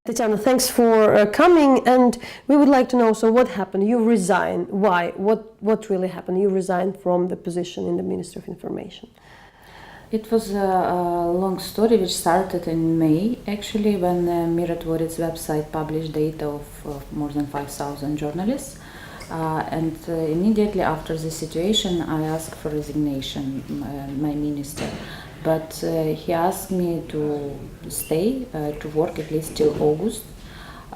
Tetiana, thanks for coming, and we would like to know, so what happened? You resigned. Why? What really happened? You resigned from the position in the Ministry of Information. It was a long story which started in May, actually, when Mistreatment's website published data of more than 5,000 journalists. And immediately after the situation, I asked for resignation, my minister. But he asked me to stay, to work at least till August.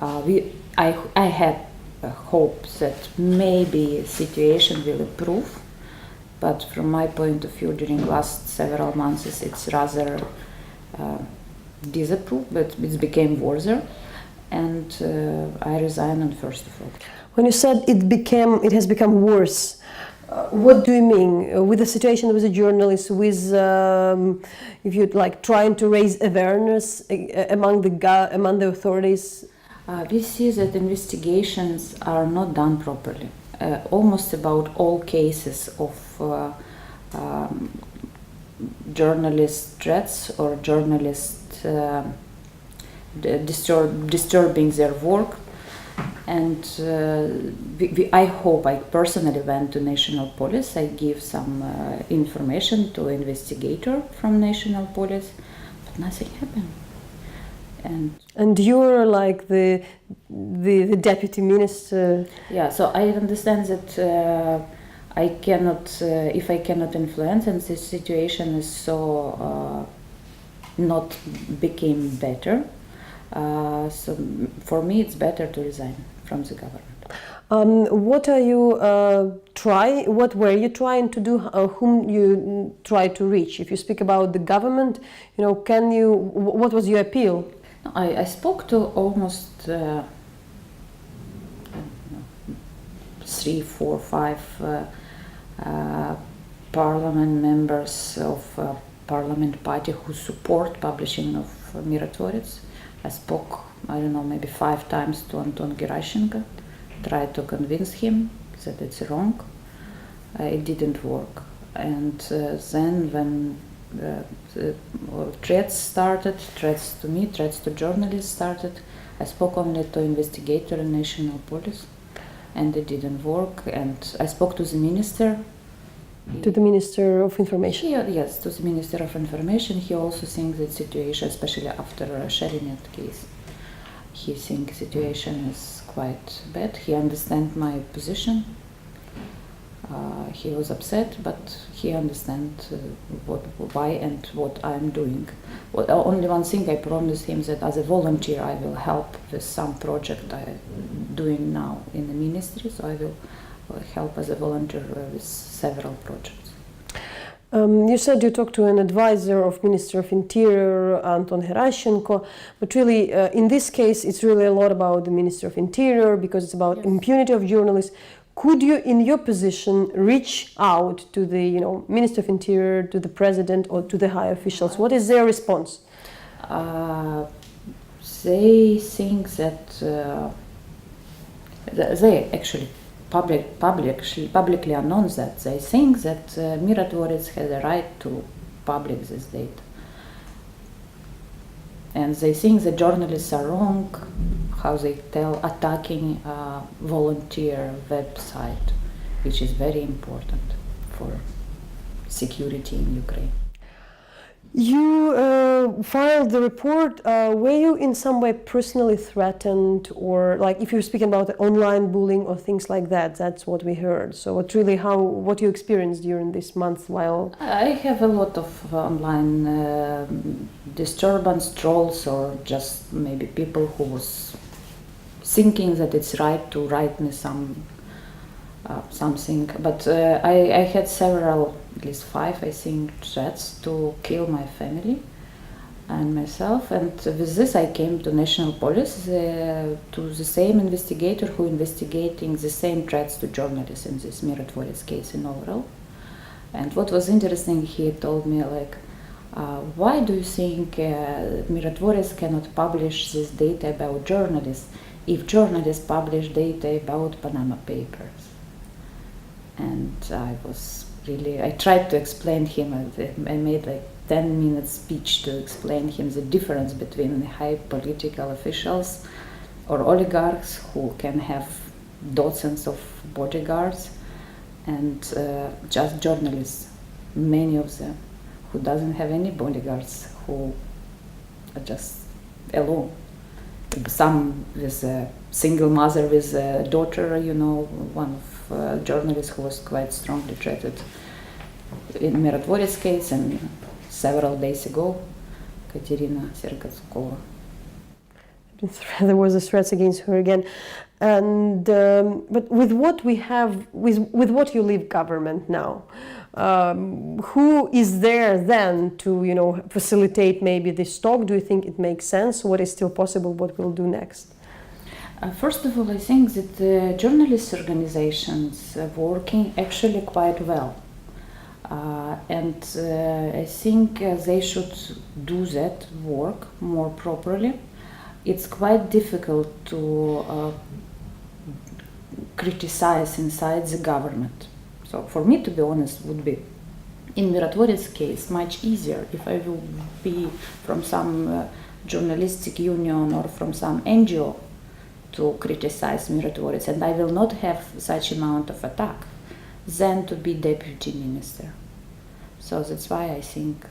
I had hope that maybe situation will improve, but from my point of view, during last several months, it's rather disapproved, but it became worse. And I resigned on 1st of August. When you said it has become worse, what do you mean with the situation with the journalists, with if you'd like trying to raise awareness among the authorities? We see that investigations are not done properly. Almost about all cases of journalist threats or journalists disturbing their work. And I personally went to National Police. I give some information to investigator from National Police, but nothing happened. And you're like the deputy minister. Yeah, so I understand that I cannot, if I cannot influence, and the situation is so not became better. So for me, it's better to resign from the government. What are you What were you trying to do? Whom you try to reach? If you speak about the government, what was your appeal? I spoke to almost 3, 4, 5 parliament members of parliament party who support publishing of Mistreatment. I spoke, I don't know, maybe 5 times to Anton Gerashchenko, tried to convince him that it's wrong. It didn't work. And then when threats to me, threats to journalists started, I spoke only to investigator and National Police, and it didn't work. And I spoke to the minister. To the Minister of Information? Yes, to the Minister of Information. He also thinks the situation, especially after Sherinet case, he thinks the situation is quite bad. He understands my position. He was upset, but he understands why and what I'm doing. Only one thing I promised him, that as a volunteer I will help with some project I'm doing now in the ministry, so I will help as a volunteer with several projects. You said you talked to an advisor of Minister of Interior, Anton Gerashchenko, but really in this case it's really a lot about the Minister of Interior, because it's about impunity of journalists. Could you, in your position, reach out to the Minister of Interior, to the President, or to the high officials? What is their response? They think that they actually publicly announced that they think that Mistreatment has a right to publish this data. And they think the journalists are wrong, how they tell, attacking a volunteer website, which is very important for security in Ukraine. You filed the report. Were you in some way personally threatened, or like if you're speaking about online bullying or things like that? That's what we heard. So what you experienced during this month while... I have a lot of online disturbance, trolls, or just maybe people who was thinking that it's right to write me something. But I had several, at least 5, I think, threats to kill my family and myself. And with this I came to National Police, to the same investigator who investigating the same threats to journalists in this Mistreatment case in overall. And what was interesting, he told me, like, why do you think Mistreatment cannot publish this data about journalists if journalists publish data about Panama Papers? And I tried to explain him. I made like 10-minute speech to explain him the difference between high political officials or oligarchs who can have dozens of bodyguards and just journalists, many of them who doesn't have any bodyguards, who are just alone. Some with a single mother with a daughter, you know, one of journalists who was quite strongly treated in Mistreatment's case, and several days ago, Katerina Sergatsukova. There was a threat against her again, and but with what we have, with what you leave government now, who is there then to, you know, facilitate maybe this talk? Do you think it makes sense? What is still possible? What we'll do next? First of all, I think that the journalist organizations are working actually quite well. And I think they should do that work more properly. It's quite difficult to criticize inside the government. So for me, to be honest, would be in Mistreatment's case much easier if I will be from some journalistic union or from some NGO to criticize Mistreatment, and I will not have such amount of attack than to be deputy minister. So that's why I think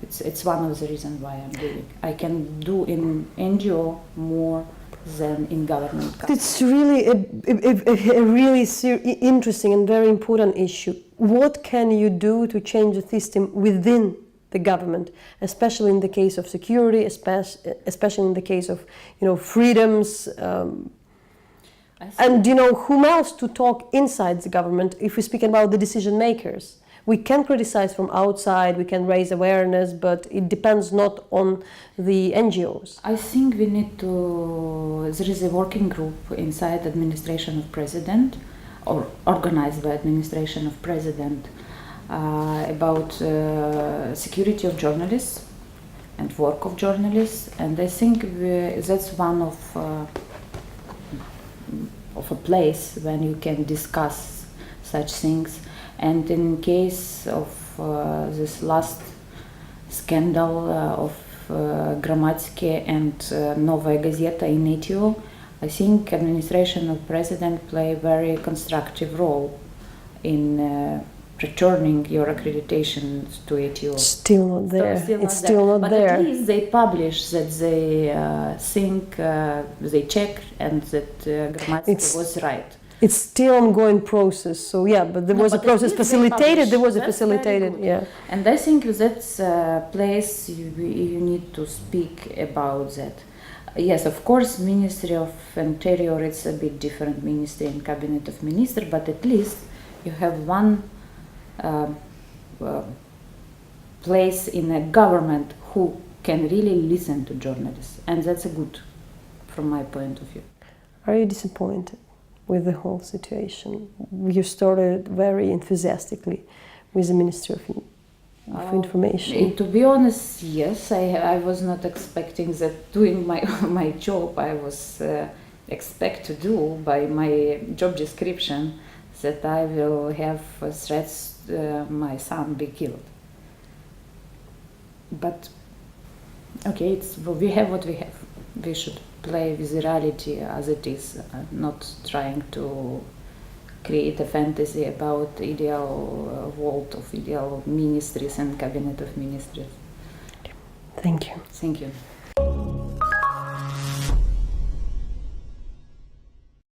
it's one of the reasons why I'm doing. I can do in NGO more than in government. It's really a really interesting and very important issue. What can you do to change the system within the government, especially in the case of security, especially in the case of, you know, freedoms, and, you know, whom else to talk inside the government if we're speaking about the decision makers? We can criticize from outside, we can raise awareness, but it depends not on the NGOs. I think we need to, there is a working group inside administration of president, or organized by administration of president, about security of journalists and work of journalists, and I think that's one of a place when you can discuss such things. And in case of this last scandal of Hromadske and Novaya Gazeta in ETO, I think administration of president play a very constructive role in returning your accreditation to ETO. Still not there. It's still not but there. At least they publish that they think, they check, and that Hromadske was right. It's still ongoing process, so yeah, but there was a process facilitated, there was a facilitated, yeah. And I think that's a place you need to speak about that. Yes, of course, Ministry of Interior, it's a bit different ministry and Cabinet of Ministers, but at least you have one place in a government who can really listen to journalists, and that's a good from my point of view. Are you disappointed with the whole situation? You started very enthusiastically with the Ministry of Information. To be honest, yes. I was not expecting that doing my job I was expect to do by my job description, that I will have threats my son be killed. But okay, we have what we have. We should play with reality as it is, not trying to create a fantasy about ideal world of ideal ministries and cabinet of ministries. Thank you. Thank you.